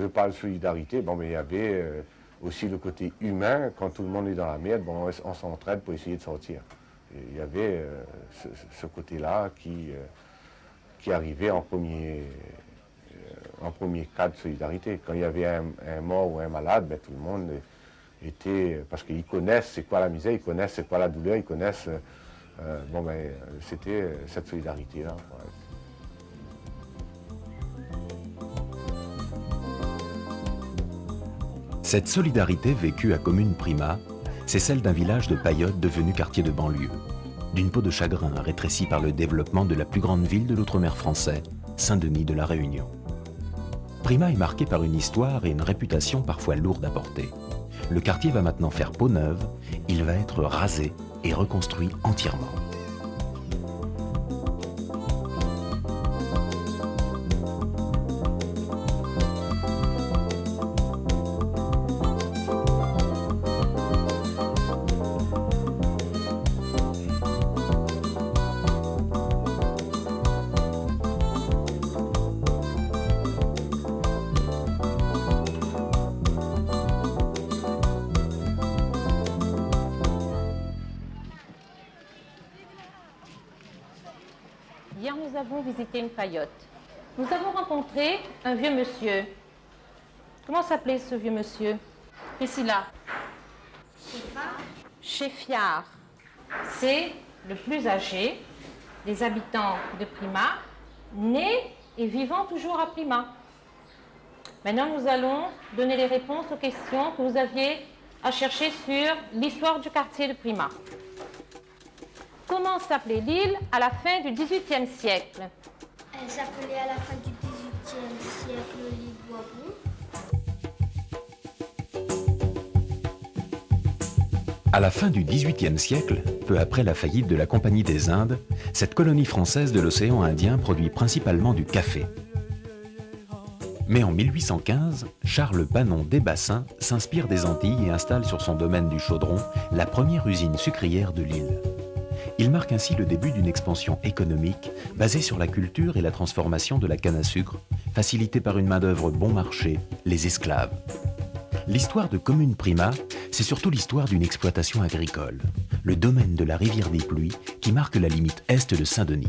parle de solidarité, bon, mais il y avait aussi le côté humain. Quand tout le monde est dans la merde, bon, on s'entraide pour essayer de sortir. Et il y avait ce côté-là qui arrivait en premier cas de solidarité. Quand il y avait un mort ou un malade, ben, tout le monde était... Parce qu'ils connaissent c'est quoi la misère, ils connaissent c'est quoi la douleur, ils connaissent... c'était cette solidarité-là. Ouais. Cette solidarité vécue à Commune Prima, c'est celle d'un village de paillotes devenu quartier de banlieue, d'une peau de chagrin rétrécie par le développement de la plus grande ville de l'outre-mer français, Saint-Denis de la Réunion. Prima est marqué par une histoire et une réputation parfois lourde à porter. Le quartier va maintenant faire peau neuve, il va être rasé et reconstruit entièrement. Hier, nous avons visité une paillote. Nous avons rencontré un vieux monsieur. Comment s'appelait ce vieux monsieur? Priscilla. Chéfiard. C'est le plus âgé des habitants de Prima, né et vivant toujours à Prima. Maintenant, nous allons donner les réponses aux questions que vous aviez à chercher sur l'histoire du quartier de Prima. Comment s'appelait l'île à la fin du XVIIIe siècle? Elle s'appelait à la fin du XVIIIe siècle l'île Boisbout. À la fin du XVIIIe siècle, peu après la faillite de la Compagnie des Indes, cette colonie française de l'océan Indien produit principalement du café. Mais en 1815, Charles Panon Desbassins s'inspire des Antilles et installe sur son domaine du Chaudron la première usine sucrière de l'île. Il marque ainsi le début d'une expansion économique basée sur la culture et la transformation de la canne à sucre, facilitée par une main-d'œuvre bon marché, les esclaves. L'histoire de Commune Prima, c'est surtout l'histoire d'une exploitation agricole, le domaine de la rivière des Pluies qui marque la limite est de Saint-Denis.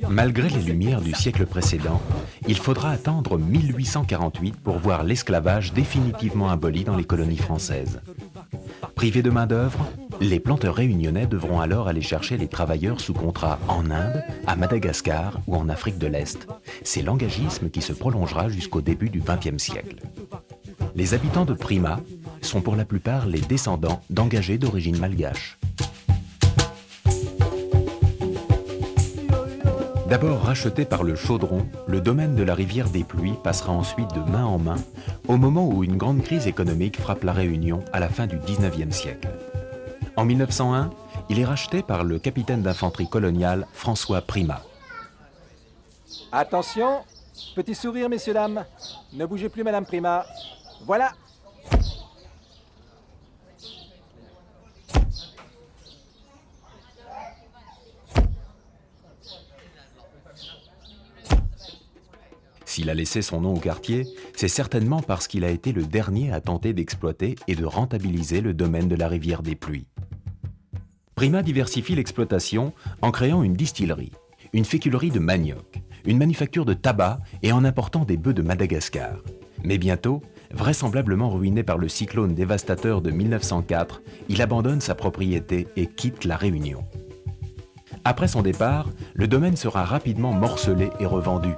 Malgré les lumières du siècle précédent, il faudra attendre 1848 pour voir l'esclavage définitivement aboli dans les colonies françaises. Privés de main-d'œuvre, les planteurs réunionnais devront alors aller chercher les travailleurs sous contrat en Inde, à Madagascar ou en Afrique de l'Est. C'est l'engagisme qui se prolongera jusqu'au début du XXe siècle. Les habitants de Prima sont pour la plupart les descendants d'engagés d'origine malgache. D'abord racheté par le Chaudron, le domaine de la rivière des Pluies passera ensuite de main en main au moment où une grande crise économique frappe la Réunion à la fin du XIXe siècle. En 1901, il est racheté par le capitaine d'infanterie coloniale François Prima. Attention, petit sourire messieurs dames, ne bougez plus madame Prima. Voilà. S'il a laissé son nom au quartier, c'est certainement parce qu'il a été le dernier à tenter d'exploiter et de rentabiliser le domaine de la rivière des Pluies. Prima diversifie l'exploitation en créant une distillerie, une féculerie de manioc, une manufacture de tabac et en important des bœufs de Madagascar. Mais bientôt, vraisemblablement ruiné par le cyclone dévastateur de 1904, il abandonne sa propriété et quitte la Réunion. Après son départ, le domaine sera rapidement morcelé et revendu.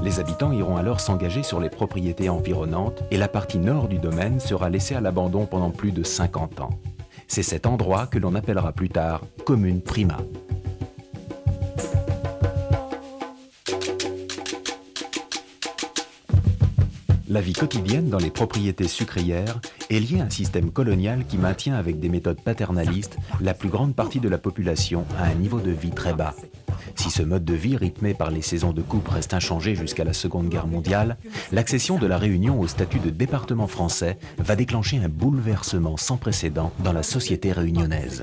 Les habitants iront alors s'engager sur les propriétés environnantes et la partie nord du domaine sera laissée à l'abandon pendant plus de 50 ans. C'est cet endroit que l'on appellera plus tard Commune Prima. La vie quotidienne dans les propriétés sucrières est liée à un système colonial qui maintient avec des méthodes paternalistes la plus grande partie de la population à un niveau de vie très bas. Si ce mode de vie rythmé par les saisons de coupe reste inchangé jusqu'à la Seconde Guerre mondiale, l'accession de la Réunion au statut de département français va déclencher un bouleversement sans précédent dans la société réunionnaise.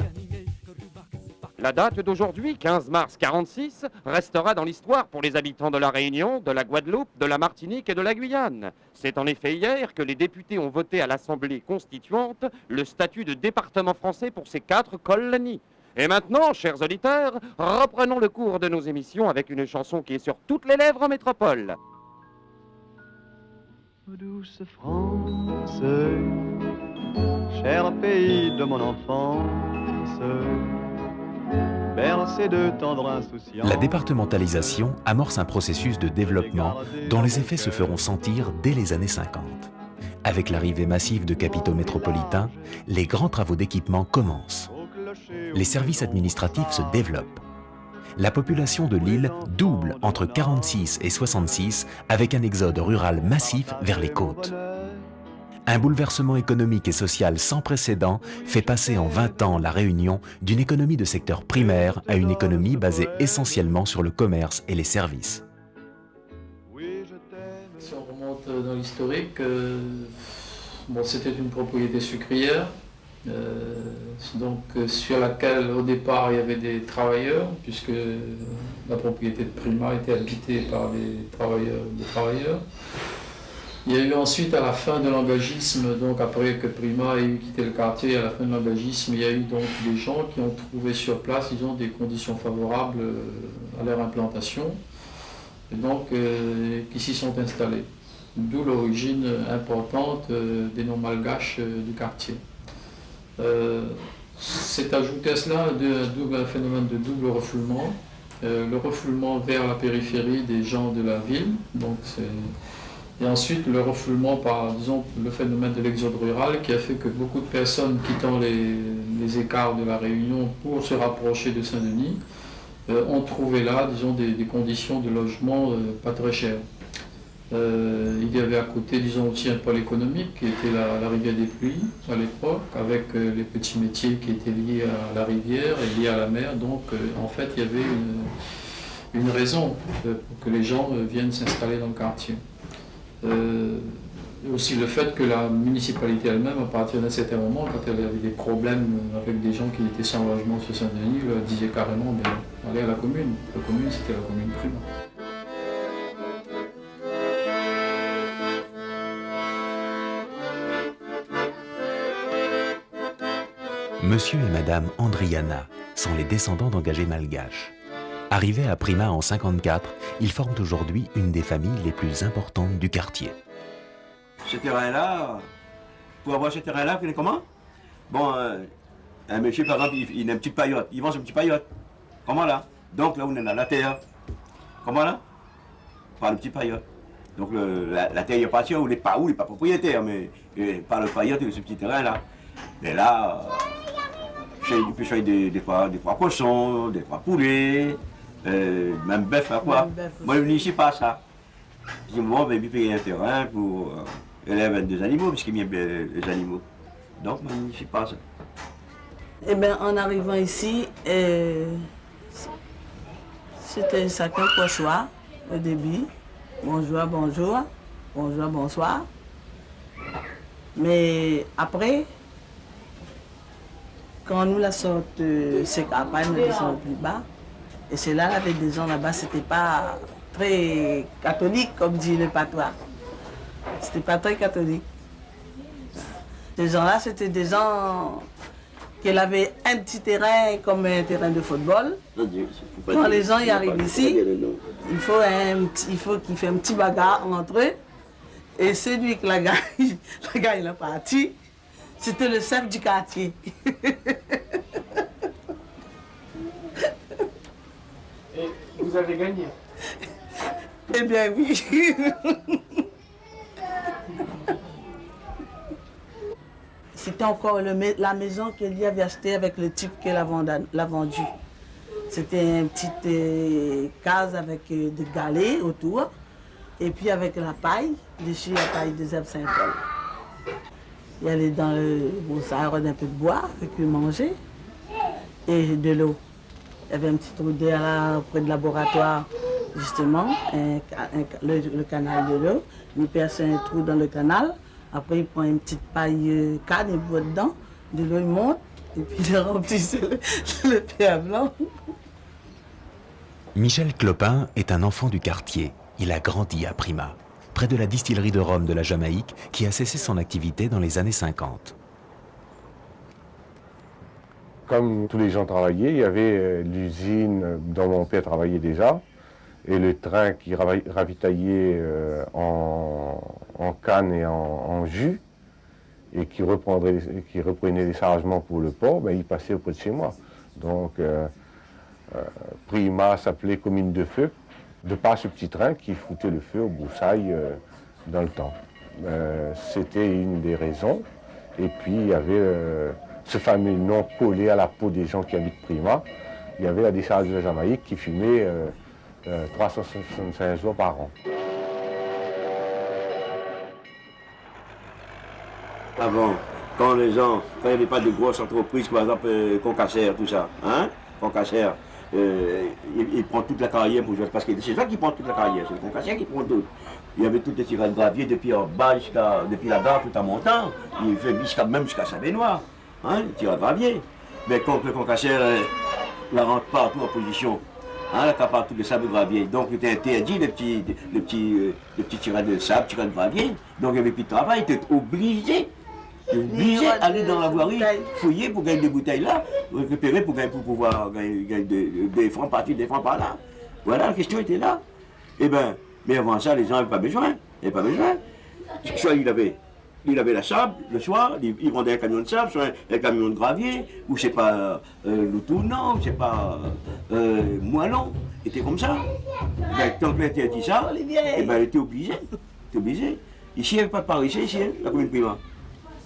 La date d'aujourd'hui, 15 mars 1946, restera dans l'histoire pour les habitants de la Réunion, de la Guadeloupe, de la Martinique et de la Guyane. C'est en effet hier que les députés ont voté à l'Assemblée constituante le statut de département français pour ces 4 colonies. Et maintenant, chers auditeurs, reprenons le cours de nos émissions avec une chanson qui est sur toutes les lèvres en métropole. Douce France, cher pays de mon enfance, bercé de tendre insouciance. La départementalisation amorce un processus de développement dont les effets se feront sentir dès les années 50. Avec l'arrivée massive de capitaux métropolitains, les grands travaux d'équipement commencent. Les services administratifs se développent. La population de l'île double entre 46 et 66 avec un exode rural massif vers les côtes. Un bouleversement économique et social sans précédent fait passer en 20 ans la Réunion d'une économie de secteur primaire à une économie basée essentiellement sur le commerce et les services. Si on remonte dans l'historique, c'était une propriété sucrière, sur laquelle au départ il y avait des travailleurs, puisque la propriété de Prima était habitée par des travailleurs. Il y a eu ensuite, à la fin de l'engagisme, donc après que Prima ait quitté le quartier, à la fin de l'engagisme, il y a eu donc des gens qui ont trouvé sur place, disons, des conditions favorables à leur implantation, et donc qui s'y sont installés. D'où l'origine importante des noms malgaches du quartier. C'est ajouté à cela un phénomène de double refoulement, le refoulement vers la périphérie des gens de la ville, et ensuite le refoulement par, disons, le phénomène de l'exode rural qui a fait que beaucoup de personnes quittant les écarts de la Réunion pour se rapprocher de Saint-Denis ont trouvé là, disons, des conditions de logement pas très chères. Il y avait à côté, disons, aussi un pôle économique qui était la rivière des Pluies à l'époque, avec les petits métiers qui étaient liés à la rivière et liés à la mer. Donc en fait il y avait une raison pour que les gens viennent s'installer dans le quartier. Aussi le fait que la municipalité elle-même, à partir d'un certain moment, quand elle avait des problèmes avec des gens qui étaient sans logement sur Saint-Denis, leur disait carrément allez à la commune. La commune, c'était la commune Prima. Monsieur et Madame Andriana sont les descendants d'engagés malgaches. Arrivés à Prima en 1954, ils forment aujourd'hui une des familles les plus importantes du quartier. Ce terrain-là, pour avoir ce terrain-là, vous comment? Bon, un monsieur, par exemple, il a une petite paillote, il vend son petit paillote. Comment là? Donc là, on est dans la terre. Comment là? Par le petit paillote. Donc la terre, il appartient, il n'est pas propriétaire, mais par le paillote de ce petit terrain-là. Et là, il peut choisir des pois cochons, des pois poulets, même bœuf, quoi. Moi, je ne suis pas ça. Je dis, bon, ben, il paye un terrain pour élever des animaux, puisqu'il y a les animaux. Donc, moi, je ne suis pas ça. Eh bien, en arrivant ici, c'était chacun pour choix au début. Bonjour, bonjour, bonjour, bonsoir. Mais après, quand nous la sorte de ces campagnes, nous descendons plus bas. Et c'est là, avec des gens là-bas, c'était pas très catholique, comme dit le patois. C'était pas très catholique. Ces gens-là, c'était des gens qui avaient un petit terrain comme un terrain de football. Quand les gens y arrivent ici, il faut qu'ils fassent un petit bagarre entre eux. Et celui que la gars il est parti, c'était le chef du quartier. Et vous avez gagné? Eh bien oui. C'était encore la maison qu'elle avait achetée avec le type qu'elle a vendu. C'était une petite case avec des galets autour. Et puis avec la paille, dessus la paille des herbes Saint-Paul. Il y allait dans le... Bon, ça arrête un peu de bois, avec manger, et de l'eau. Il y avait un petit trou d'air là, près du laboratoire, justement, le canal de l'eau. Il perce un trou dans le canal. Après, il prend une petite paille canne, il boit dedans. De l'eau, il monte. Et puis, il remplissait le pierre blanc. Michel Clopin est un enfant du quartier. Il a grandi à Prima, près de la distillerie de rhum de la Jamaïque, qui a cessé son activité dans les années 50. Comme tous les gens travaillaient, il y avait l'usine dont mon père travaillait déjà, et le train qui ravitaillait en canne et en jus, et qui reprenait les chargements pour le port, ben, il passait auprès de chez moi. Donc, Prima s'appelait commune de feu, de par ce petit train qui foutait le feu aux broussailles dans le temps. C'était une des raisons. Et puis, il y avait ce fameux nom collé à la peau des gens qui habitent Prima. Il y avait la décharge de la Jamaïque qui fumait 365 jours par an. Avant, quand il n'y avait pas de grosses entreprises, par exemple Concassère, tout ça, hein, Concassère, il prend toute la carrière pour jouer, parce que c'est ça qui prend toute la carrière, c'est le Concassère qui prend tout. Il y avait toutes les tirades de gravier depuis en bas, depuis la gare, tout en montant, il fait même jusqu'à Saint-Benoît, hein, les tirades de gravier. Mais quand le Concassère la rentre partout en position, hein, la capable tout le sable de gravier, donc il était interdit les petits tirades de sable, tirades de gravier, donc il n'y avait plus de travail, il était obligé d'aller dans la voirie, fouiller pour gagner des bouteilles là, récupérer pour pouvoir gagner des francs par-ci, des francs par-là. Voilà, la question était là. Eh bien, mais avant ça, les gens n'avaient pas besoin. Soit il avait la sable, le soir, il vendait un camion de sable, soit un camion de gravier, ou c'est pas le tournant, ou c'est pas moellon. C'était comme ça. Ben, tant que l'interdit dit ça, eh ben, elle était obligée. Ici, il n'y avait pas de Paris, ici, hein, la commune Prima.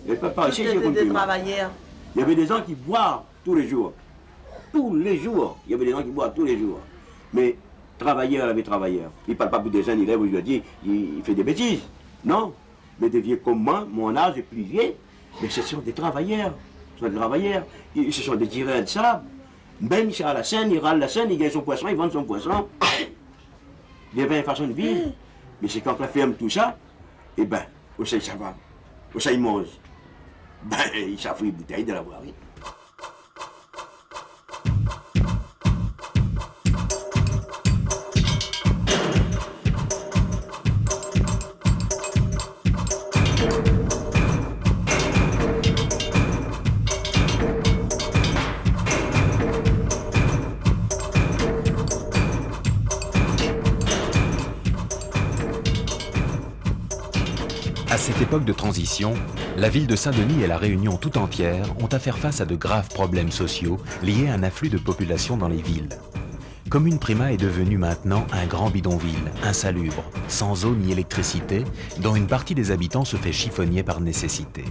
Il n'y avait pas de Paris, ici, la commune Prima. Travailleurs. Il y avait des gens qui boivent tous les jours. Tous les jours. Il y avait des gens qui boivent tous les jours. Mais travailleurs, il y avait travailleurs. Il ne parle pas pour des jeunes, il rêve aujourd'hui, il fait des bêtises. Non. Mais des vieux comme moi, mon âge est plus vieux, mais ce sont des travailleurs. Ce sont des tireurs de sable. Même si à la Seine, il râle la Seine, il gagne son poisson, il vend son poisson. Il y avait une façon de vivre. Mais c'est quand on ferme tout ça, eh bien, où ça va, où ça il mange. Ben, il s'affouille une bouteille de la voirie. À cette époque de transition, la ville de Saint-Denis et la Réunion tout entière ont à faire face à de graves problèmes sociaux liés à un afflux de population dans les villes. Commune Prima est devenue maintenant un grand bidonville, insalubre, sans eau ni électricité, dont une partie des habitants se fait chiffonnier par nécessité.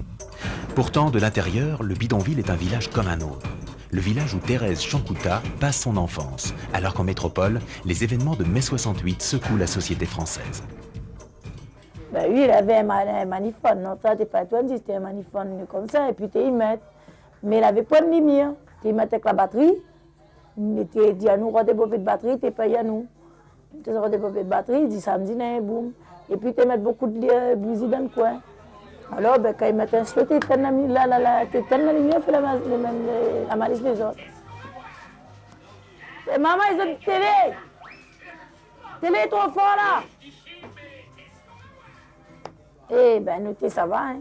Pourtant, de l'intérieur, le bidonville est un village comme un autre. Le village où Thérèse Chancouta passe son enfance, alors qu'en métropole, les événements de mai 68 secouent la société française. Ben oui, il avait un maniphone, non, ça n'était pas toi, c'était un maniphone comme ça, et puis tu y mets. Mais il avait pas de lumière. Tu y mettais avec la batterie, il te dit à nous, redévelopper de batterie, tu payes à nous. Tu as redéveloppé de batterie, il dit samedi, boum. Et puis tu mets beaucoup de bougies dans le coin. Alors, ben, quand ils mettent un slot, tu éteins la lumière, fait la malice des autres. Et maman, ils ont dit télé! Télé est trop fort là! Eh bien, nous, ça va, hein.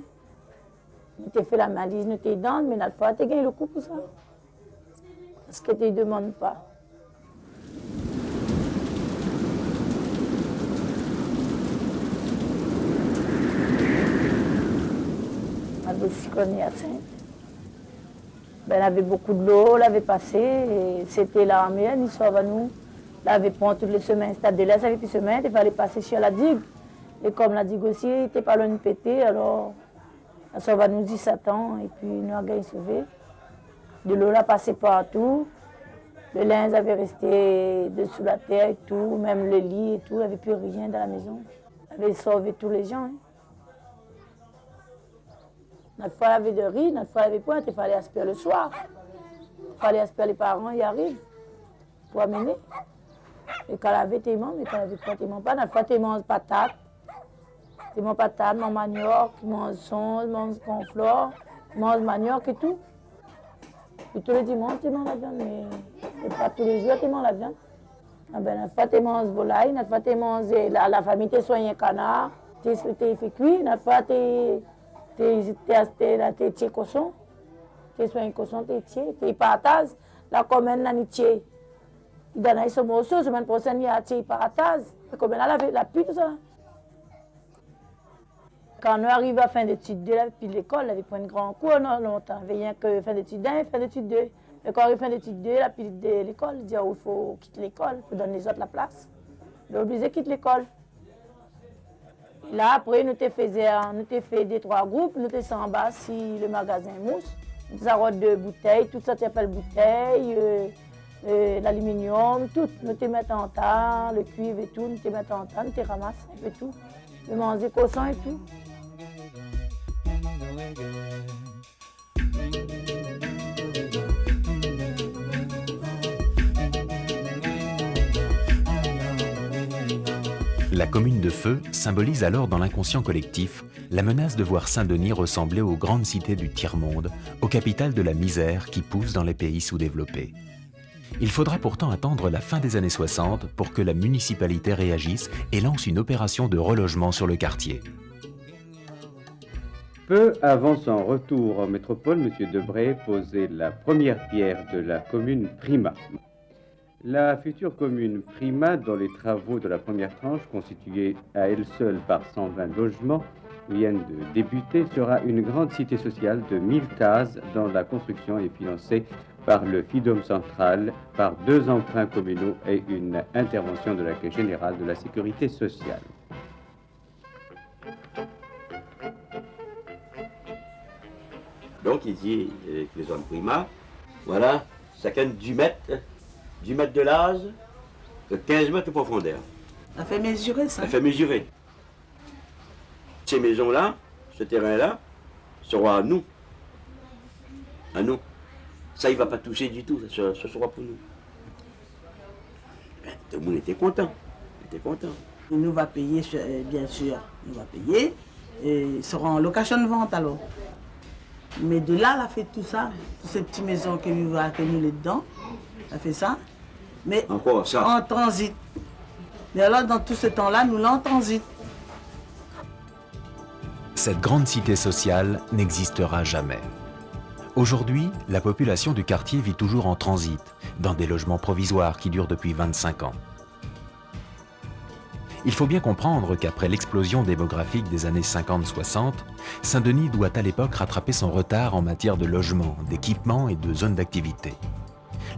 Nous t'ai fait la malice, nous t'es dans, mais la fois, tu as gagné le coup pour ça. Parce que tu ne demandes pas. On avait cycloné à Sainte. Ben, elle avait beaucoup de l'eau, elle avait passé, et c'était la meilleure histoire à nous. Elle avait pris toutes les semaines, c'est-à-dire là, ça avait plus semaines, il fallait passer sur la digue. Et comme la digue aussi n'était pas loin de péter, alors ça va nous 17 ans et puis nous avons sauvé. De l'eau là passait partout. Le linge avait resté dessous la terre et tout, même le lit et tout, il n'y avait plus rien dans la maison. Elle avait sauvé tous les gens. Hein. Notre fois, elle avait de riz, notre fois, elle avait point, il fallait aspirer le soir. Il fallait aspirer les parents, ils arrivent. pour amener. Et quand elle avait tes membres, mais quand elle avait pas tes membres, la fois, tu manges patates. Tu manges patates, manges manioc, manges son, manges conflore, manges manioc et tout. Et tous les dimanches, tu manges la viande, mais pas tous les jours, tu manges la viande. Ah ben, la fois, tu manges volaille, la fois, tu manges la famille, tu soignes canard, tu fais cuire, la fois, tu tiens cochon, tu soignes cochon, tu tiens, tu partages, la commune, la tiens. Il donne à ce morceau, la semaine prochaine, il y a un partage. Comme là, la pluie, tout ça. Quand on arrive à la fin d'études 2, puis l'école, avait pris un grand cours, non, longtemps. Il n'y a que fin d'études 1 et fin d'études 2. Mais quand on arrive à la fin d'études 2, puis l'école, il dit il faut quitter l'école, il faut donner les autres la place. Il est obligé de quitter l'école. Et là, après, nous avons fait 2-3 groupes, nous avons en bas si le magasin mousse. Nous avons de bouteilles, tout ça, tu appelles bouteilles. L'aluminium, tout, nous te mettons en tas, le cuivre et tout, nous te mettons en tas, nous te ramassons un peu tout. Nous mangeons cochon et tout. La commune de Feu symbolise alors dans l'inconscient collectif la menace de voir Saint-Denis ressembler aux grandes cités du tiers-monde, aux capitales de la misère qui poussent dans les pays sous-développés. Il faudra pourtant attendre la fin des années 60 pour que la municipalité réagisse et lance une opération de relogement sur le quartier. Peu avant son retour en métropole, M. Debré posait la première pierre de la commune Prima. La future commune Prima, dont les travaux de la première tranche, constitués à elle seule par 120 logements, viennent de débuter, sera une grande cité sociale de 1000 cases dont la construction est financée par le FIDOM central, par 2 emprunts communaux et une intervention de la Caisse générale de la sécurité sociale. Donc ici, avec les zones Prima, voilà, chacun 10 mètres de large, 15 mètres de profondeur. Ça fait mesurer ça. Ça fait mesurer. Ces maisons-là, ce terrain-là, sera à nous. À nous. Ça, il ne va pas toucher du tout, ça sera pour nous. Tout le monde était content. Nous va payer, bien sûr, nous va payer. Et ils seront en location de vente alors. Mais de là, elle a fait tout ça, toutes ces petites maisons que nous avons accueillies dedans, elle a fait ça. Mais encore ça. En transit. Mais alors, dans tout ce temps-là, nous l'en transit. Cette grande cité sociale n'existera jamais. Aujourd'hui, la population du quartier vit toujours en transit, dans des logements provisoires qui durent depuis 25 ans. Il faut bien comprendre qu'après l'explosion démographique des années 50-60, Saint-Denis doit à l'époque rattraper son retard en matière de logement, d'équipement et de zones d'activité.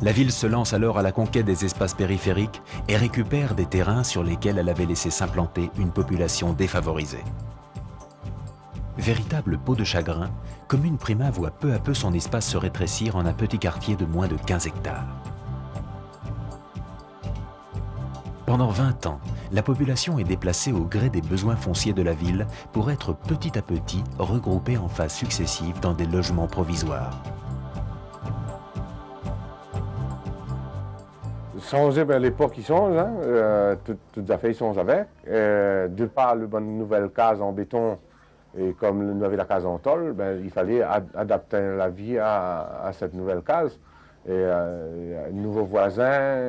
La ville se lance alors à la conquête des espaces périphériques et récupère des terrains sur lesquels elle avait laissé s'implanter une population défavorisée. Véritable peau de chagrin, Commune Prima voit peu à peu son espace se rétrécir en un petit quartier de moins de 15 hectares. Pendant 20 ans, la population est déplacée au gré des besoins fonciers de la ville pour être petit à petit regroupée en phases successives dans des logements provisoires. Changer, ben, l'époque qui change, hein, toutes affaires ils changent avec. De par le bonne nouvelle case en béton, et comme nous avions la case en tôle, ben, il fallait adapter la vie à cette nouvelle case. Et nouveaux voisins,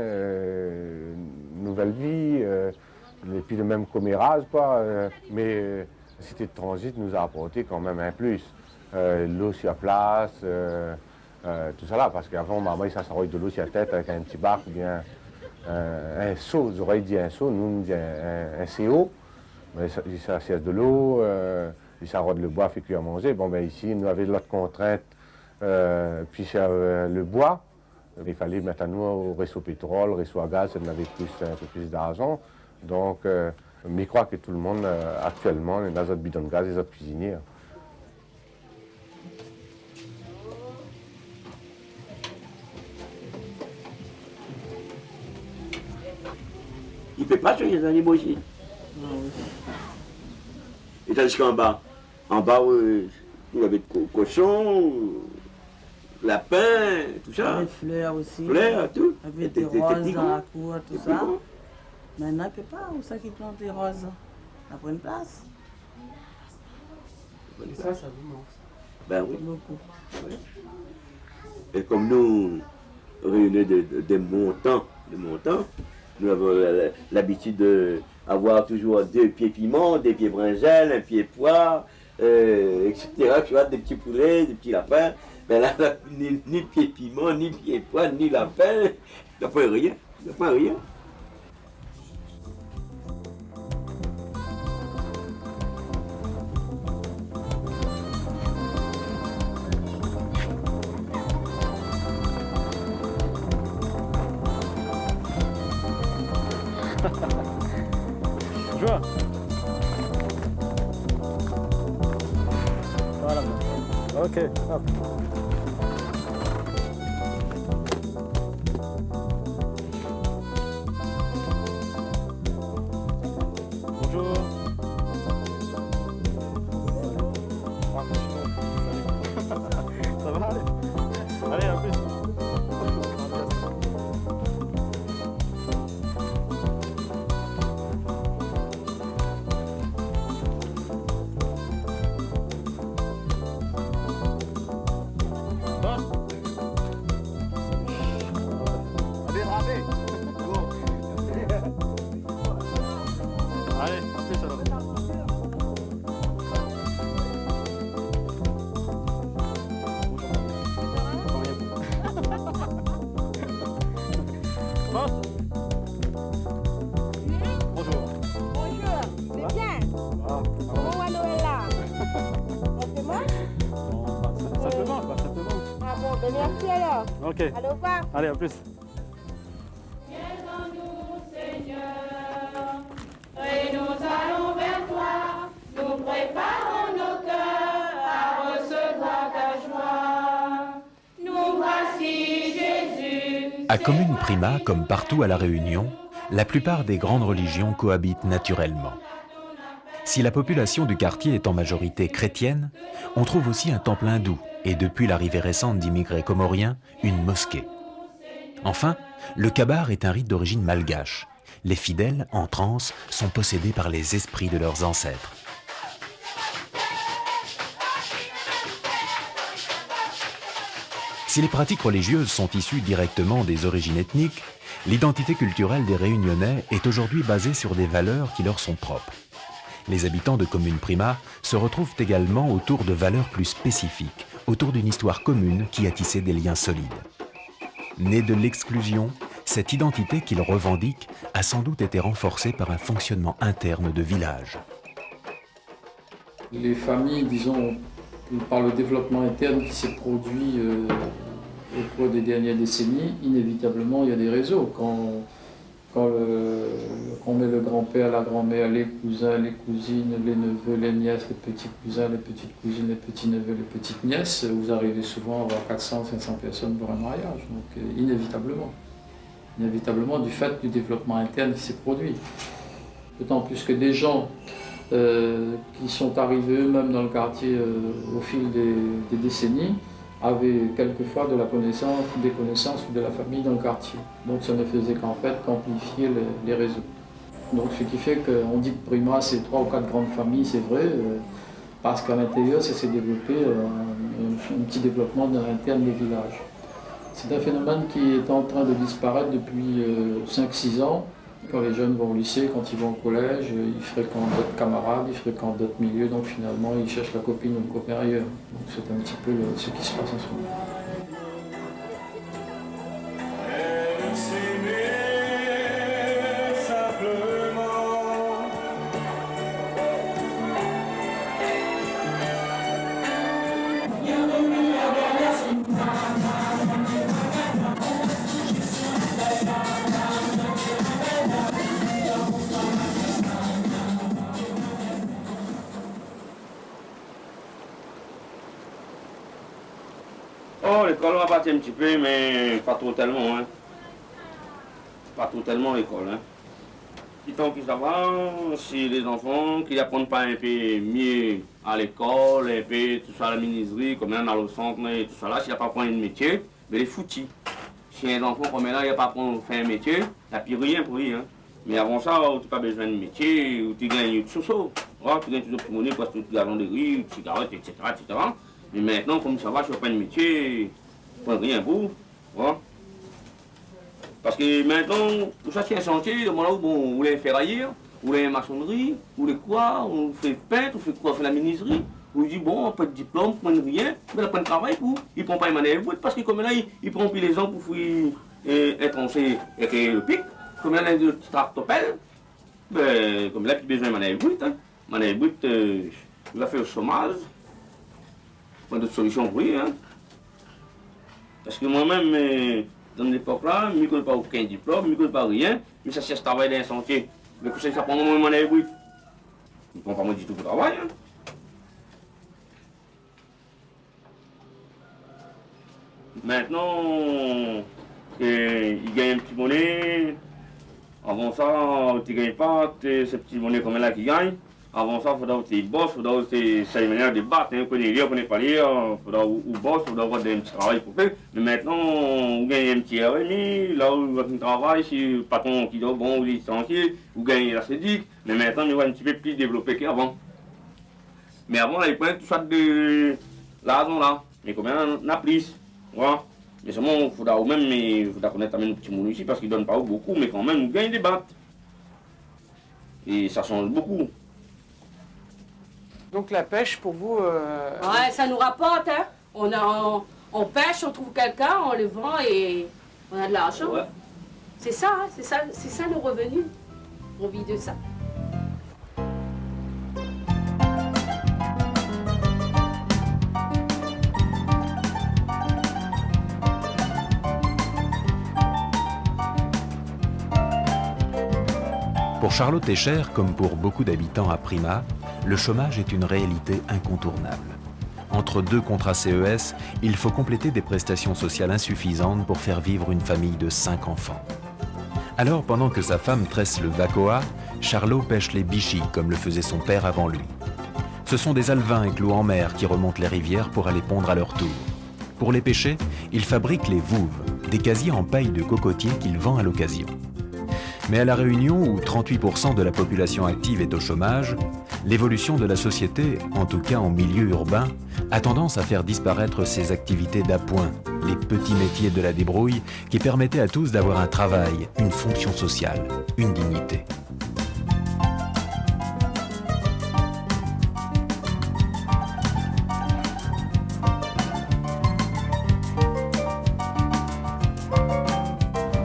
nouvelle vie, et puis le même commérage, quoi. Mais la cité de transit nous a apporté quand même un plus. L'eau sur place, tout ça là, parce qu'avant, maman, il s'assoit de l'eau sur la tête avec un petit bac ou bien un seau, j'aurais dit un seau, nous on dit un CO. Mais il s'assied de l'eau, il s'arrode le bois, fait cuire à manger. Bon, ben ici, nous avions l'autre contrainte, puis c'est le bois. Il fallait mettre à nous au réseau pétrole, au réseau à gaz, ça nous avait un peu plus d'argent. Donc, mais je crois que tout le monde, actuellement, est dans les autres bidons de gaz, les autres cuisiniers. Il ne peut pas soigner les animaux ici. Et tandis qu'en bas, il y avait cochon, lapins, tout ça. Les fleurs aussi. Fleurs, tout. Avec des roses dans la cour, tout ça. Maintenant, il ne peut pas, où ça qui plante des roses? Ça prend une place. Ça vous manque. Ben oui. Beaucoup. Oui. Et comme nous réunissons des montants, nous avons l'habitude d'avoir toujours 2 pieds piment, 2 pieds brinjel, 1 pied poire, etc. Tu vois, des petits poulets, des petits lapins. Mais là, ni pied piment, ni pied poire, ni lapin, il n'y a pas rien. Il n'y a pas rien. Bonjour. Voilà. Ok, hop. Bonjour. Ça va, allez. Allez, à plus. Allez, à plus alors. Bonjour. Bonjour, c'est bien. Comment va Noël là? Simplement? Simplement, pas simplement. Ah bon, ben merci alors. Ok. Allez, au revoir. Allez, à plus. Et nous allons vers toi, nous préparons nos cœurs à recevoir ta joie. Nous voici Jésus. À Commune Prima, comme partout à La Réunion, la plupart des grandes religions cohabitent naturellement. Si la population du quartier est en majorité chrétienne, on trouve aussi un temple hindou et depuis l'arrivée récente d'immigrés comoriens, une mosquée. Enfin, le kabar est un rite d'origine malgache. Les fidèles, en transe, sont possédés par les esprits de leurs ancêtres. Si les pratiques religieuses sont issues directement des origines ethniques, l'identité culturelle des Réunionnais est aujourd'hui basée sur des valeurs qui leur sont propres. Les habitants de Commune Prima se retrouvent également autour de valeurs plus spécifiques, autour d'une histoire commune qui a tissé des liens solides. Née de l'exclusion, cette identité qu'ils revendiquent a sans doute été renforcée par un fonctionnement interne de village. Les familles, disons, par le développement interne qui s'est produit au cours des dernières décennies, inévitablement il y a des réseaux. Quand on met le grand-père, la grand-mère, les cousins, les cousines, les neveux, les nièces, les petits cousins, les petites cousines, les petits neveux, les petites nièces, vous arrivez souvent à avoir 400, 500 personnes pour un mariage. Donc inévitablement du fait du développement interne qui s'est produit. D'autant plus que des gens qui sont arrivés eux-mêmes dans le quartier au fil des décennies avaient quelquefois des connaissances ou de la famille dans le quartier. Donc ça ne faisait qu'en fait qu'amplifier les réseaux. Donc ce qui fait qu'on dit que Prima c'est 3 ou 4 grandes familles, c'est vrai, parce qu'à l'intérieur ça s'est développé un petit développement interne des villages. C'est un phénomène qui est en train de disparaître depuis 5-6 ans. Quand les jeunes vont au lycée, quand ils vont au collège, ils fréquentent d'autres camarades, ils fréquentent d'autres milieux, donc finalement ils cherchent la copine ou le copain ailleurs. Donc c'est un petit peu ce qui se passe en ce moment. Oh, l'école va partir un petit peu, mais pas trop tellement. Hein. Pas trop tellement l'école. Hein. Tant que ça va, si les enfants qui n'apprennent pas un peu mieux à l'école, et puis tout ça à la ministrie, comme là, dans le centre, et tout ça là, s'il n'a pas pris un métier, ben, il est foutu. Si un enfant comme là, il n'a pas fait un métier, il n'a plus rien pour lui. Hein. Mais avant ça, tu n'as pas besoin de métier, ou tu gagnes tout ça. Tu gagnes toujours pour monnaie parce que tu gagnes des riz, des cigarettes, etc., etc. Mais maintenant, comme ça va, je ne fais pas de métier, je ne prends rien pour. Voilà. Parce que maintenant, tout ça c'est un chantier, bon, vous voulez ferrailler, vous voulez maçonnerie, vous voulez quoi, on fait peintre, on fait quoi, on fait la menuiserie. Vous dites, bon, pas de diplôme, pas de rien, mais il pas de travail pour. Il ne prend pas une manœuvre, parce que comme là, il prend plus les gens pour être tranché avec le pic. Comme là, il y a des tractopelles, ben, comme là, il a besoin de manœuvre brute. Hein. Manœuvre brute, il va faire le chômage. Pas d'autre solution pour lui. Hein. Parce que moi-même, dans l'époque là, je ne connais pas aucun diplôme, je ne connais pas rien, mais ça cherche travail dans un sentier. Mais que ça prend moins de manœuvre brute. Il ne prend pas moi du tout pour le travail. Hein. Maintenant, il gagne un petit monnaie. Avant ça, tu ne gagnes pas ces petits monnaies comme là qui gagnent. Avant ça, il faudra que tu bosses, il faudra que tu aies manière de battre. On connaît lire, on connaît pas lire, il faudra que tu bosses, il faudra avoir un petit travail pour faire. Mais maintenant, vous gagnez un petit RMI, là où vous travaillez, si le patron qui dit bon, vous êtes licencié, vous gagnez la CEDIC. Mais maintenant, il va un petit peu plus développé qu'avant. Mais avant, là, ils prenaient tout ça de l'argent là. Mais combien on a plus? Voilà. Mais seulement, il faudra connaître un petit monde ici parce qu'ils ne donnent pas beaucoup, mais quand même, on gagne des battes. Et ça change beaucoup. Donc la pêche, pour vous... Ouais, ça nous rapporte, hein. On pêche, on trouve quelqu'un, on le vend et on a de l'argent. Ouais. C'est ça, hein, c'est ça le revenu. On vit de ça. Pour Charlotte Escher, comme pour beaucoup d'habitants à Prima, le chômage est une réalité incontournable. Entre deux contrats CES, il faut compléter des prestations sociales insuffisantes pour faire vivre une famille de 5 enfants. Alors, pendant que sa femme tresse le vacoa, Charlot pêche les bichis comme le faisait son père avant lui. Ce sont des alevins éclos en mer qui remontent les rivières pour aller pondre à leur tour. Pour les pêcher, il fabrique les vouves, des casiers en paille de cocotier qu'il vend à l'occasion. Mais à La Réunion, où 38% de la population active est au chômage, l'évolution de la société, en tout cas en milieu urbain, a tendance à faire disparaître ces activités d'appoint, les petits métiers de la débrouille qui permettaient à tous d'avoir un travail, une fonction sociale, une dignité.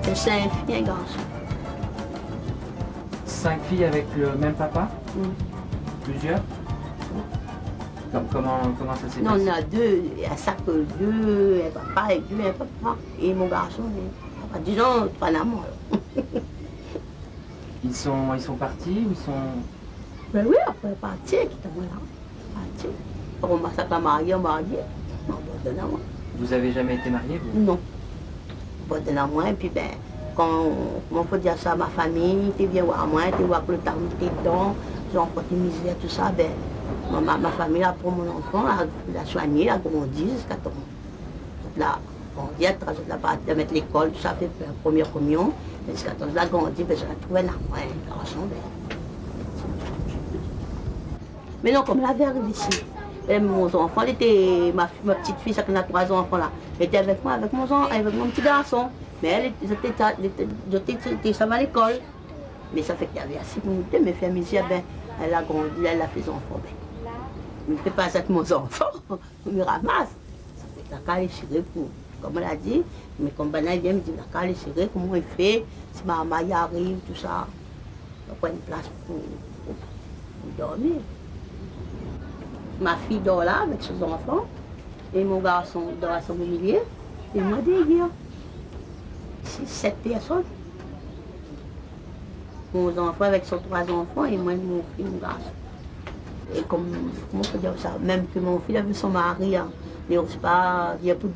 C'est 5 filles et un garçon. 5 filles avec le même papa? Plusieurs? Comment ça s'est passé? Non, on a 2, il y a ça que 2, un papa et 2, un papa. Et mon garçon, disons 3 amants. Ils sont partis ou ils sont... Ben oui, après partir, qui étaient là. Partir. On m'a ça marié, Vous avez jamais été marié, vous? Non. De la moi, et puis ben, quand on faut dire ça à ma famille, tu viens voir moi, tu vois que le temps t'es dedans, j'ai encore des misères, tout ça, ben, ma famille a pris mon enfant, l'a soigné, l'a grandi jusqu'à ton. Là, on dit, de mettre l'école, tout ça, fait la première communion, jusqu'à ton, l'a grandi, ben, je l'ai trouvé là, moi, un garçon, ben. Mais non, comme la verre ici. Et mon enfant, ma petite fille, ça qui a 3 enfants là, elle était avec moi, avec mon petit garçon. Mais elle était ça à l'école. Mais ça fait qu'il y avait assez pour nous deux, mais fait misère, ben, elle a grandi, elle a fait son enfant. Ben. Je ne fais pas ça avec mon enfant, on me ramasse. Ça fait que la cale est chirée pour, comme elle a dit, mais comme ben, elle vient me dire, la cale est chirée, comment il fait, si ma maman y arrive, tout ça. On prend une place pour dormir. Ma fille dort là avec ses enfants, et mon garçon dort à son milieu, et moi derrière. 7 personnes. Mon enfant avec ses 3 enfants, et moi, mon fils, mon garçon. Et comment on peut dire ça, même que mon fils a vu son mari, hein, il n'y a pas de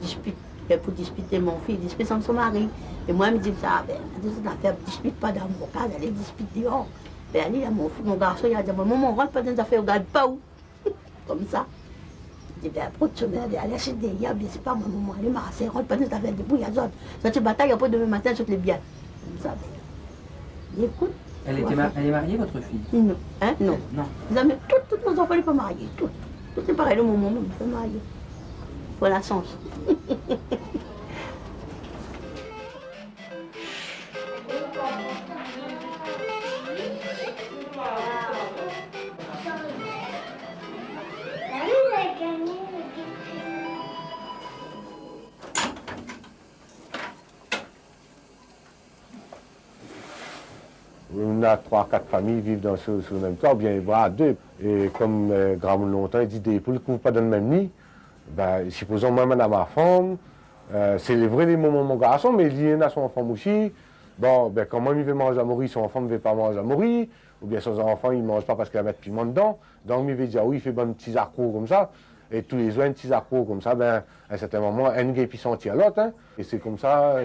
disputer mon fils, il dispute avec son mari. Et moi, je me dis ça, ben, on ne dispute pas dans mon cas, elle dispute dehors. Ben, allez, là, mon garçon, il a dit, maman, on rentre pas dans les affaires, on ne regarde pas où. comme ça. Je dis, après, tu vas aller acheter des yabs, c'est pas mon moment, allez, marasser, rentre pas dans ta fête, debout, il y a ça. Ça te bataille, après demain matin, je te les biens. Comme ça. Écoute. Elle est mariée, votre fille? Non. Hein? Non. Non. Toutes nos enfants ne sont pas mariés. Toutes. Tout est pareil, le moment même, ils sont mariés. Pour la chance. On a 3-4 familles qui vivent dans ce même toit, ou bien voilà, 2. Et comme grand monde longtemps, il dit des poules qui ne vivent pas dans le même nid. Ben, supposons moi, madame ma femme, c'est vrai les moments mon garçon, mais il y en a son enfant aussi. Bon, ben, quand moi il veut manger à mourir, son enfant ne veut pas manger à mourir. Ou bien son enfant, il ne mange pas parce qu'il va mettre piment dedans. Donc il veut dire oui, il fait bon petits accros comme ça. Et tous les jours, un petit accro comme ça, ben, à un certain moment, un gars puis sentir l'autre. Hein. Et c'est comme ça,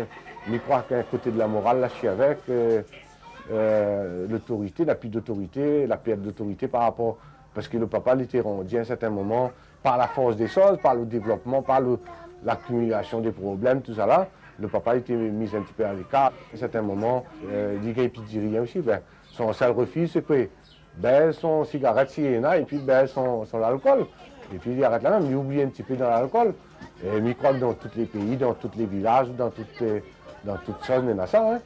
je crois qu'un côté de la morale, là, je suis avec. L'autorité, la perte d'autorité, la perte d'autorité par rapport, parce que le papa l'était rendu à un certain moment par la force des choses, par le développement, par l'accumulation des problèmes, tout ça là, le papa était mis un petit peu à l'écart. À un certain moment, il dit rien aussi, ben, son seul refus c'est que ben, son cigarette s'il y en a, et puis ben, son alcool. Et puis il arrête là même, il oublie un petit peu dans l'alcool. Et il croit que dans tous les pays, dans tous les villages, dans toutes choses, il y en a ça. Hein.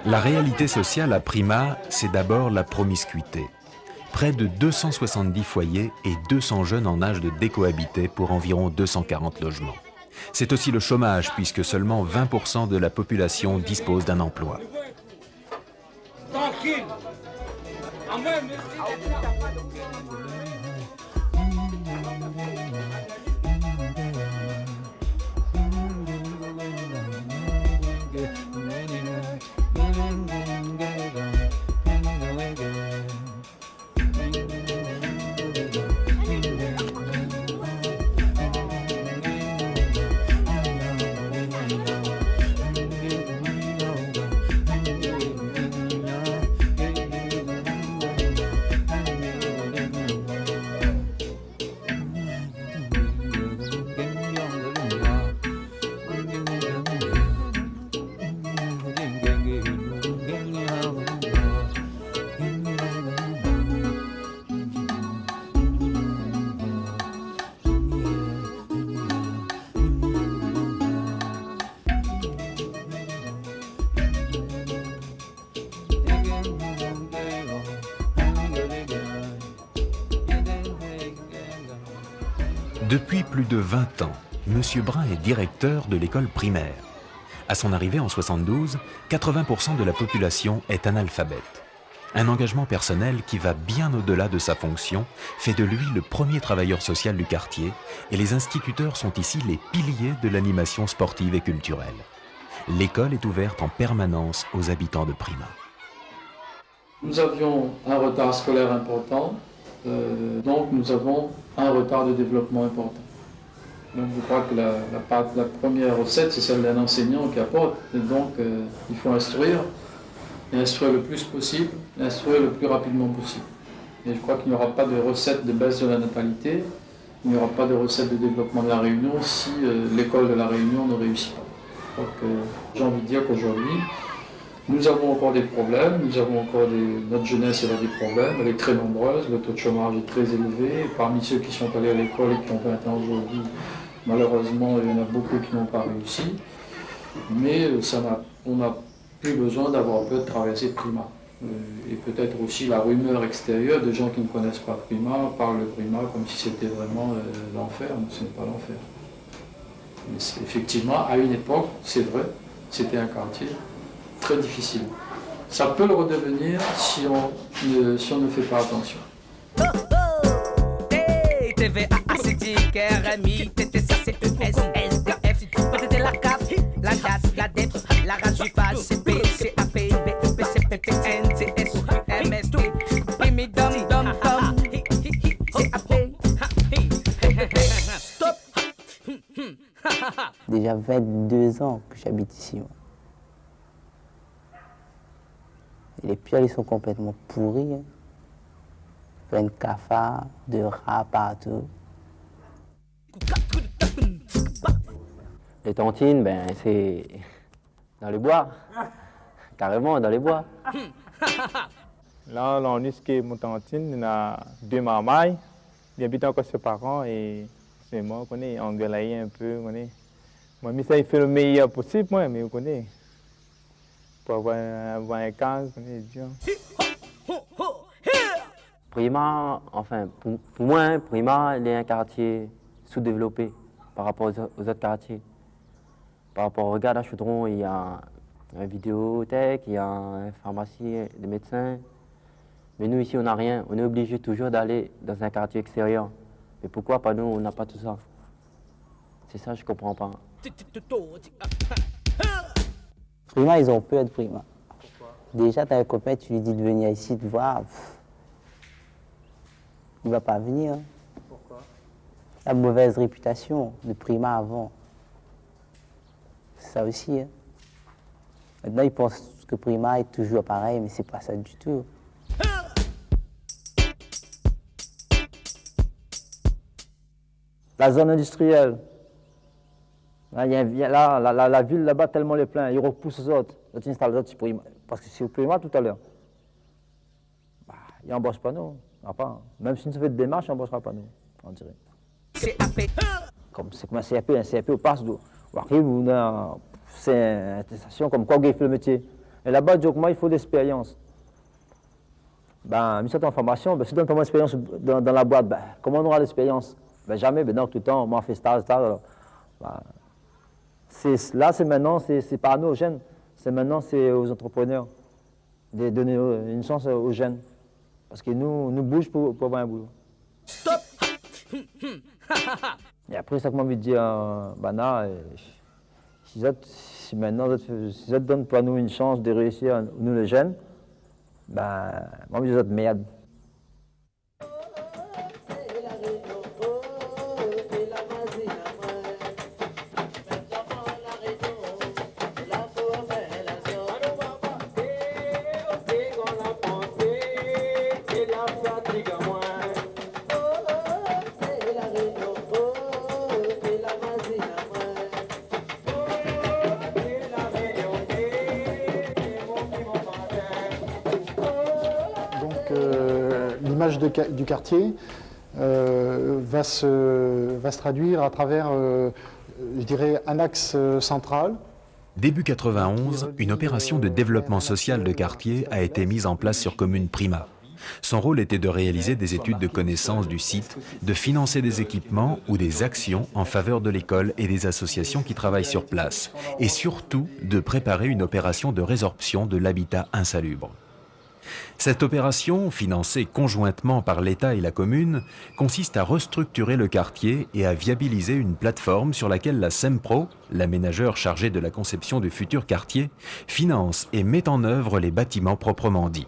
La réalité sociale à Prima, c'est d'abord la promiscuité. Près de 270 foyers et 200 jeunes en âge de décohabiter pour environ 240 logements. C'est aussi le chômage puisque seulement 20% de la population dispose d'un emploi. Tranquille. Depuis plus de 20 ans, M. Brun est directeur de l'école primaire. À son arrivée en 72, 80% de la population est analphabète. Un engagement personnel qui va bien au-delà de sa fonction fait de lui le premier travailleur social du quartier et les instituteurs sont ici les piliers de l'animation sportive et culturelle. L'école est ouverte en permanence aux habitants de Prima. Nous avions un retard scolaire important, donc nous avons un retard de développement important. Donc je crois que la première recette, c'est celle d'un enseignant qui apporte, et donc il faut instruire, et instruire le plus possible, et instruire le plus rapidement possible. Et je crois qu'il n'y aura pas de recette de baisse de la natalité, il n'y aura pas de recette de développement de la Réunion si l'école de la Réunion ne réussit pas. Donc j'ai envie de dire qu'aujourd'hui, nous avons encore des problèmes, notre jeunesse elle a des problèmes, elle est très nombreuse, le taux de chômage est très élevé. Et parmi ceux qui sont allés à l'école et qui ont 20 ans aujourd'hui, malheureusement, il y en a beaucoup qui n'ont pas réussi. Mais on n'a plus besoin d'avoir peur de traverser Prima. Et peut-être aussi la rumeur extérieure de gens qui ne connaissent pas Prima parlent de Prima comme si c'était vraiment l'enfer, mais ce n'est pas l'enfer. Mais effectivement, à une époque, c'est vrai, c'était un quartier très difficile. Ça peut le redevenir si on ne fait pas attention. Déjà 22 ans que j'habite ici. Et les pierres, ils sont complètement pourris. Hein. plein de cafards, de rats partout. Les tantines, ben, c'est dans les bois. Carrément, dans les bois. Là, on est ce qui est mon tantine, il y a 2 marmailles. Il habite encore ses parents et c'est moi, on gueulaille un peu. Moi, mais ça, il fait le meilleur possible, moi, mais vous connaissez. Pour avoir un cas, dur. Prima, enfin, pour moi, Prima, il est un quartier sous-développé par rapport aux autres quartiers. Par rapport au regard à Chaudron, il y a une vidéothèque, il y a une pharmacie, des médecins. Mais nous, ici, on n'a rien. On est obligé toujours d'aller dans un quartier extérieur. Mais pourquoi pas nous, on n'a pas tout ça? C'est ça, je ne comprends pas. Prima, ils ont peur de Prima. Déjà, tu as un copain, tu lui dis de venir ici te voir. Il ne va pas venir. Pourquoi? La mauvaise réputation de Prima avant. C'est ça aussi. Hein. Maintenant, ils pensent que Prima est toujours pareil, mais c'est pas ça du tout. La zone industrielle. Là, la ville là-bas, tellement les plein, ils repoussent les autres. Ils installent les autres sur Prima. Parce que c'est au Prima tout à l'heure. Bah, ils n'embauchent pas nous. Pas. Même si nous faisons des démarches, ils n'embauchera pas nous, on dirait. Comme c'est comme un CAP au passe d'eau. C'est une attestation comme quoi on fait le métier. Et là-bas, moi, il faut de l'expérience. Ben, une certaine formation, ben, si on donne pas l'expérience dans la boîte, ben, comment on aura l'expérience? Ben, jamais, ben, non, tout le temps, moi, on fait stage. Ben, là, c'est maintenant, c'est pas à nous, aux jeunes. C'est maintenant, c'est aux entrepreneurs de donner une chance aux jeunes. Parce que nous bougeons pour avoir un boulot. Stop. Et après, ça que moi envie de dire, Bana, si maintenant, si ça donne pour nous une chance de réussir, nous les jeunes, ben, moi, je dis merde. L'image du quartier va se traduire à travers, je dirais, un axe central. Début 91, une opération de développement social de quartier a été mise en place sur Commune Prima. Son rôle était de réaliser des études de connaissance du site, de financer des équipements ou des actions en faveur de l'école et des associations qui travaillent sur place, et surtout de préparer une opération de résorption de l'habitat insalubre. Cette opération, financée conjointement par l'État et la commune, consiste à restructurer le quartier et à viabiliser une plateforme sur laquelle la SEMPRO, l'aménageur chargé de la conception du futur quartier, finance et met en œuvre les bâtiments proprement dits.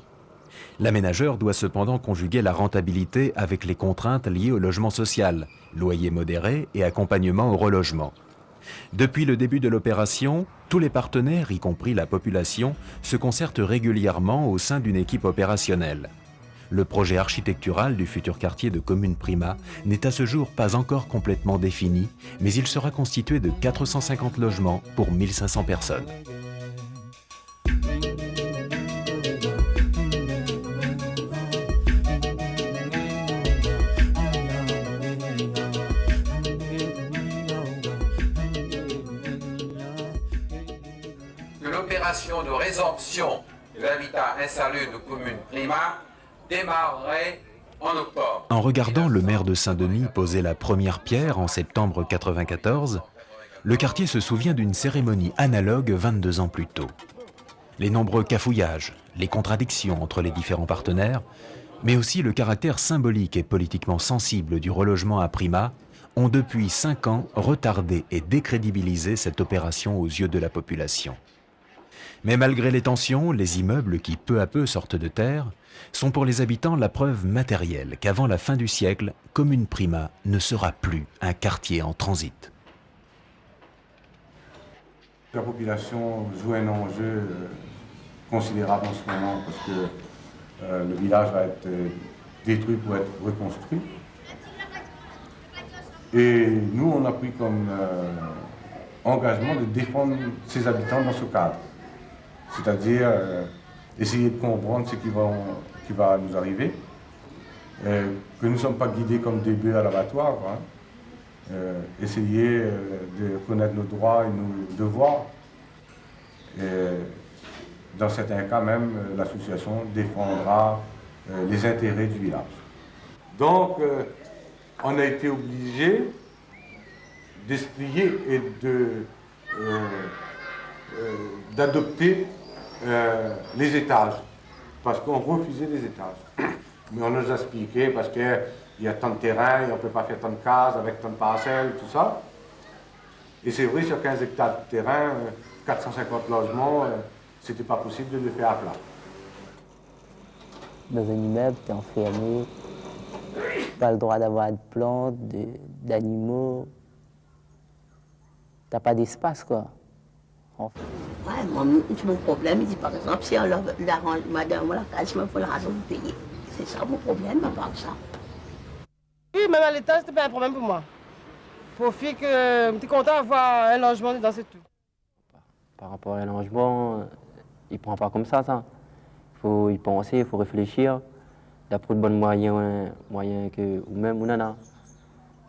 L'aménageur doit cependant conjuguer la rentabilité avec les contraintes liées au logement social, loyer modéré et accompagnement au relogement. Depuis le début de l'opération, tous les partenaires, y compris la population, se concertent régulièrement au sein d'une équipe opérationnelle. Le projet architectural du futur quartier de Commune Prima n'est à ce jour pas encore complètement défini, mais il sera constitué de 450 logements pour 1500 personnes. L'opération de résorption de l'habitat insalubre de Commune Prima démarrerait en octobre. En regardant le maire de Saint-Denis poser la première pierre en septembre 1994, le quartier se souvient d'une cérémonie analogue 22 ans plus tôt. Les nombreux cafouillages, les contradictions entre les différents partenaires, mais aussi le caractère symbolique et politiquement sensible du relogement à Prima ont depuis 5 ans retardé et décrédibilisé cette opération aux yeux de la population. Mais malgré les tensions, les immeubles qui peu à peu sortent de terre sont pour les habitants la preuve matérielle qu'avant la fin du siècle, Commune Prima ne sera plus un quartier en transit. La population joue un enjeu considérable en ce moment parce que le village va être détruits pour être reconstruits. Et nous, on a pris comme engagement de défendre ces habitants dans ce cadre. C'est-à-dire essayer de comprendre ce qui va nous arriver, que nous ne sommes pas guidés comme des bœufs à l'abattoir, hein. Essayer de connaître nos droits et nos devoirs. Et dans certains cas même, l'association défendra les intérêts du village. Donc, on a été obligé d'expliquer et d'adopter les étages, parce qu'on refusait les étages. Mais on nous a expliqué parce qu'il y a tant de terrain, et on ne peut pas faire tant de cases avec tant de parcelles, tout ça. Et c'est vrai, sur 15 hectares de terrain, 450 logements, c'était pas possible de le faire à plat. Dans un immeuble, tu es enfermé, pas le droit d'avoir de plantes, d'animaux. T'as pas d'espace, quoi. Ouais, moi, mon problème, il dit par exemple, si on l'arrange, madame, voilà, quasiment pour la raison de payer. C'est ça mon problème, à part ça. Oui, même à l'état, c'était pas un problème pour moi. Pour fille que je suis content d'avoir un logement dans ce tout. Par rapport à un logement, il ne prend pas comme ça. Il faut y penser, il faut réfléchir. D'après de bons moyens que ou même on en a.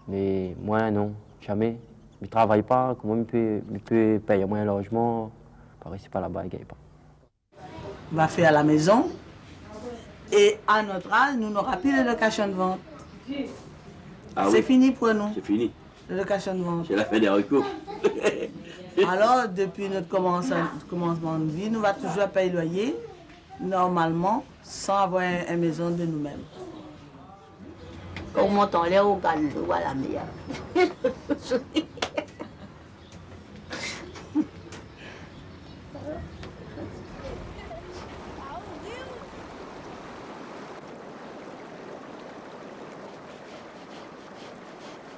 Mais moi, non, jamais. Je ne travaille pas, comment il peut payer un logement, par ici, par là-bas, il ne gagne pas. On va faire à la maison et à notre âge, nous n'aurons plus de location de vente. Ah c'est oui. fini pour nous. C'est fini. La location de vente. C'est la fin des recours. Alors, depuis notre commencement de vie, nous va toujours payer le loyer, normalement, sans avoir une maison de nous-mêmes. On monte en l'air au galop, voilà, meilleur.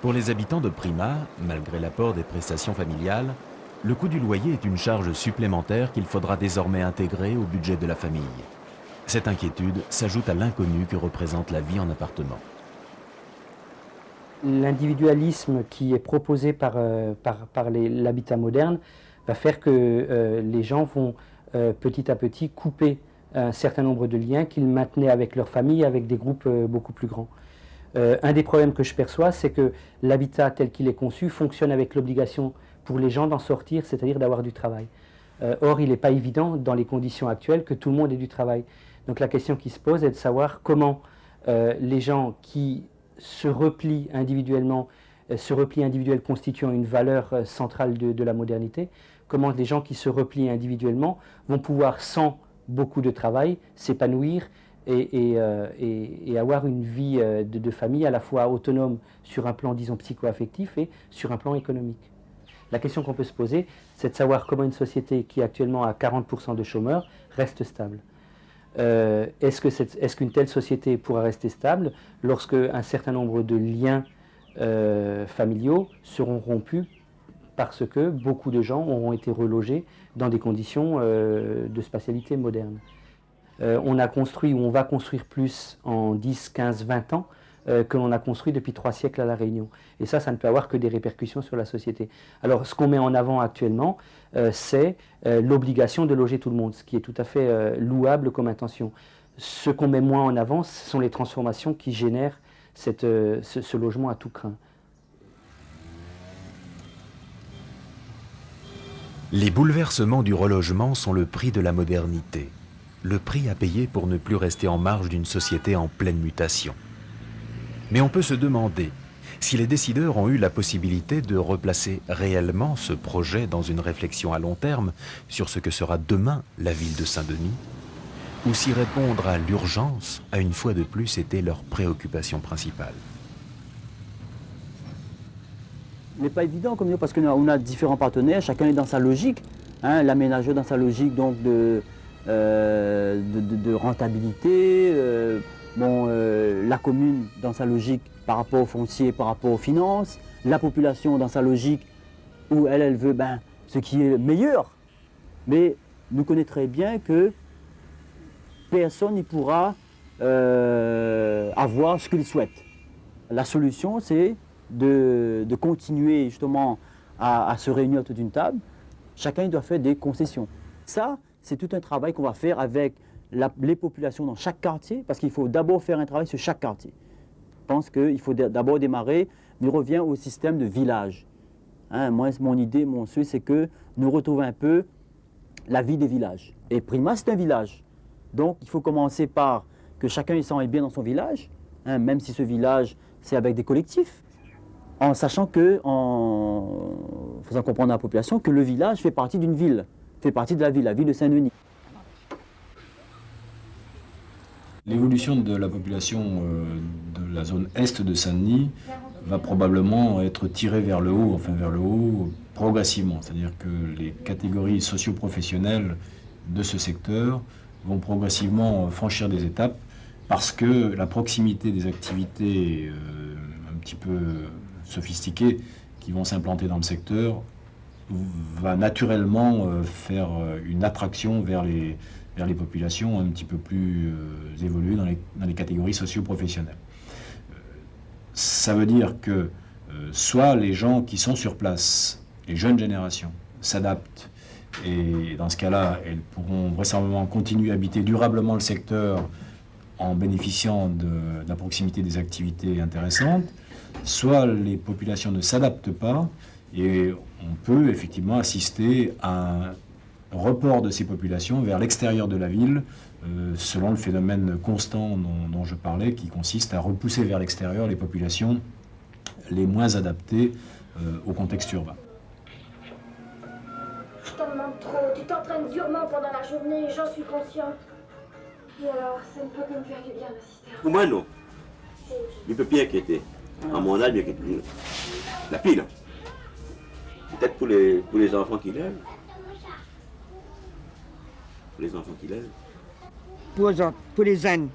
Pour les habitants de Prima, malgré l'apport des prestations familiales, le coût du loyer est une charge supplémentaire qu'il faudra désormais intégrer au budget de la famille. Cette inquiétude s'ajoute à l'inconnu que représente la vie en appartement. L'individualisme qui est proposé par l'habitat moderne va faire que les gens vont petit à petit couper un certain nombre de liens qu'ils maintenaient avec leur famille, avec des groupes beaucoup plus grands. Un des problèmes que je perçois, c'est que l'habitat tel qu'il est conçu fonctionne avec l'obligation pour les gens d'en sortir, c'est-à-dire d'avoir du travail. Or, il n'est pas évident dans les conditions actuelles que tout le monde ait du travail. Donc la question qui se pose est de savoir comment les gens qui se replient individuellement, constituant une valeur centrale de la modernité, comment les gens qui se replient individuellement vont pouvoir, sans beaucoup de travail, s'épanouir et avoir une vie de famille à la fois autonome sur un plan, disons, psycho-affectif et sur un plan économique. La question qu'on peut se poser, c'est de savoir comment une société qui actuellement a 40% de chômeurs reste stable. Est-ce qu'une telle société pourra rester stable lorsque un certain nombre de liens familiaux seront rompus parce que beaucoup de gens auront été relogés dans des conditions de spatialité moderne? On a construit, ou on va construire plus en 10, 15, 20 ans que l'on a construit depuis 3 siècles à La Réunion. Et ça ne peut avoir que des répercussions sur la société. Alors, ce qu'on met en avant actuellement, c'est l'obligation de loger tout le monde, ce qui est tout à fait louable comme intention. Ce qu'on met moins en avant, ce sont les transformations qui génèrent ce logement à tout crin. Les bouleversements du relogement sont le prix de la modernité. Le prix à payer pour ne plus rester en marge d'une société en pleine mutation. Mais on peut se demander si les décideurs ont eu la possibilité de replacer réellement ce projet dans une réflexion à long terme sur ce que sera demain la ville de Saint-Denis, ou si répondre à l'urgence a une fois de plus été leur préoccupation principale. Ce n'est pas évident comme nous parce qu'on a différents partenaires, chacun est dans sa logique, hein, l'aménageur dans sa logique donc de rentabilité, la commune dans sa logique par rapport au foncier, par rapport aux finances, la population dans sa logique où elle veut ce qui est meilleur. Mais nous connaissons très bien que personne n'y pourra avoir ce qu'ils souhaitent. La solution, c'est de continuer justement à se réunir autour d'une table. Chacun doit faire des concessions. Ça, c'est tout un travail qu'on va faire avec les populations dans chaque quartier, parce qu'il faut d'abord faire un travail sur chaque quartier. Je pense qu'il faut d'abord démarrer, mais on revient au système de village. Hein, moi, mon idée, mon souhait, c'est que nous retrouvons un peu la vie des villages. Et Prima, c'est un village. Donc, il faut commencer par que chacun il sent bien dans son village, hein, même si ce village, c'est avec des collectifs, en sachant que, en faisant comprendre à la population que le village fait partie d'une ville, fait partie de la ville de Saint-Denis. L'évolution de la population de la zone est de Saint-Denis va probablement être tirée vers le haut, progressivement. C'est-à-dire que les catégories socio-professionnelles de ce secteur vont progressivement franchir des étapes parce que la proximité des activités un petit peu sophistiquées qui vont s'implanter dans le secteur va naturellement faire une attraction vers les populations un petit peu plus évoluées dans les catégories socio-professionnelles. Ça veut dire que soit les gens qui sont sur place, les jeunes générations, s'adaptent et dans ce cas-là, elles pourront vraisemblablement continuer à habiter durablement le secteur en bénéficiant de la proximité des activités intéressantes, soit les populations ne s'adaptent pas et on peut effectivement assister à un report de ces populations vers l'extérieur de la ville, selon le phénomène constant dont je parlais, qui consiste à repousser vers l'extérieur les populations les moins adaptées au contexte urbain. Je t'en demande trop, tu t'entraînes durement pendant la journée, j'en suis consciente. Et alors, ça ne peut que me faire du bien d'assister. Pour moi, non. Il ne peut plus inquiéter. À mon âge, la pile. Peut-être pour les enfants qui lèvent. Les enfants qui lèvent. Pour les jeunes,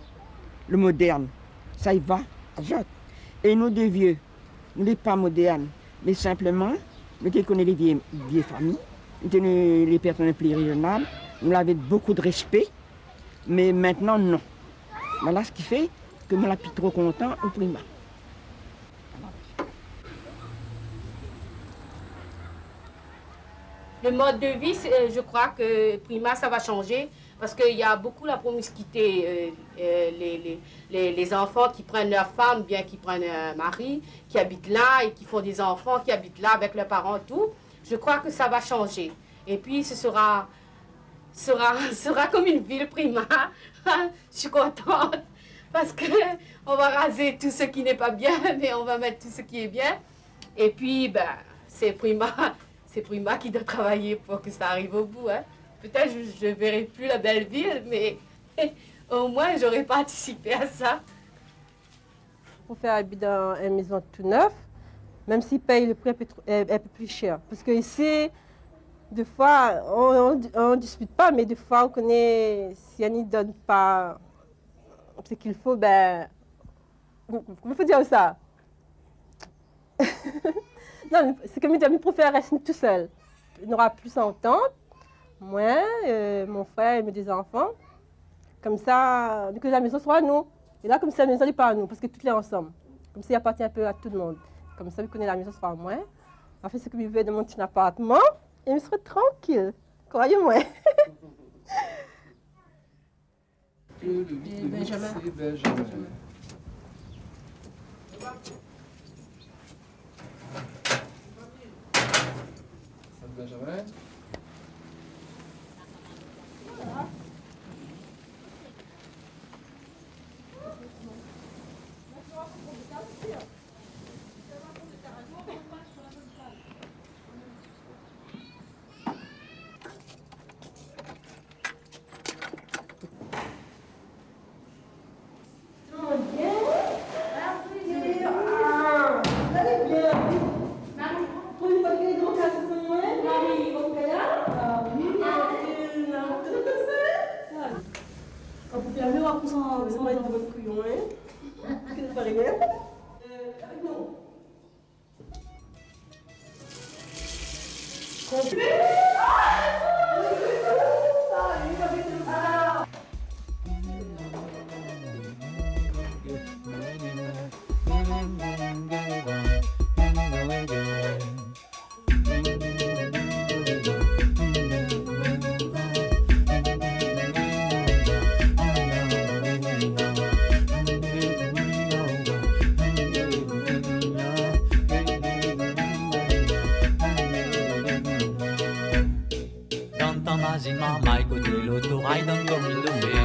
le moderne, ça y va, ajoute. Et nous des vieux, nous les pas modernes, mais simplement, nous qui connaissons les vieilles familles, les personnes plus raisonnables, nous avons beaucoup de respect, mais maintenant non. Voilà ce qui fait que nous ne sommes plus trop contents au Prima. Le mode de vie, je crois que Prima, ça va changer parce qu'il y a beaucoup la promiscuité. Les enfants qui prennent leur femme, bien qu'ils prennent un mari, qui habitent là et qui font des enfants, qui habitent là avec leurs parents, tout. Je crois que ça va changer. Et puis, ce sera comme une ville, Prima. Je suis contente parce qu'on va raser tout ce qui n'est pas bien, mais on va mettre tout ce qui est bien. Et puis, ben, c'est Prima qui doit travailler pour que ça arrive au bout. Hein. Peut-être je ne verrai plus la belle ville, mais au moins j'aurais participé à ça. Pour faire habiter dans une maison tout neuf, même s'ils payent le prix un peu plus cher. Parce qu'ici, des fois, on ne dispute pas, mais des fois on connaît, si on ne donne pas ce qu'il faut, ben... Comment faut dire ça? Non, c'est comme il préfère rester tout seul. Il n'aura plus s'entendre. Moi, mon frère et mes enfants. Comme ça, que la maison soit à nous. Et là, comme ça, la maison n'est pas à nous, parce que toutes les ensemble. Comme ça, il appartient un peu à tout le monde. Comme ça, il connaît la maison sera à moi. En fait, c'est que je vais dans mon petit appartement et je serai tranquille. Croyez-moi. Benjamin. Benjamin. Amazine, maman, côté l'autorail dans le commune de fait.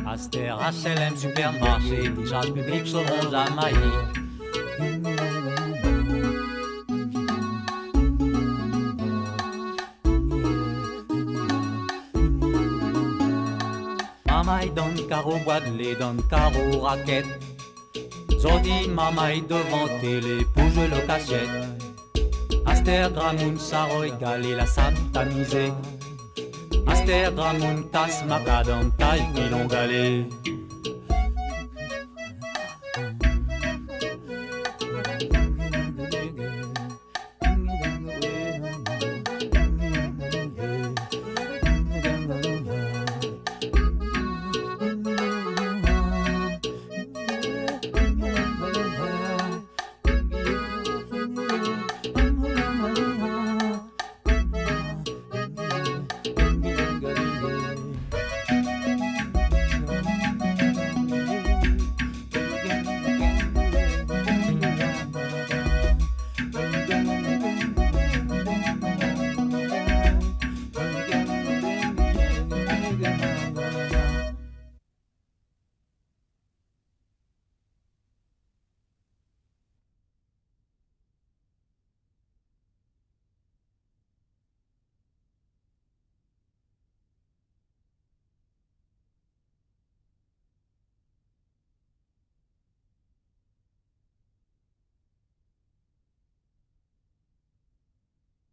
Aster, HLM, supermarché, déjà public, chaudron, Jamaïque. Mamaï donne carreau, bois de lait, donne carreau, raquette. Zodi, mamaï devant télé, pour jouer le cachette. Aster, gramoun, saroy, galé, la sable tamisée. Aster, gramoun, tasse, macadam, taille, pilon, galé.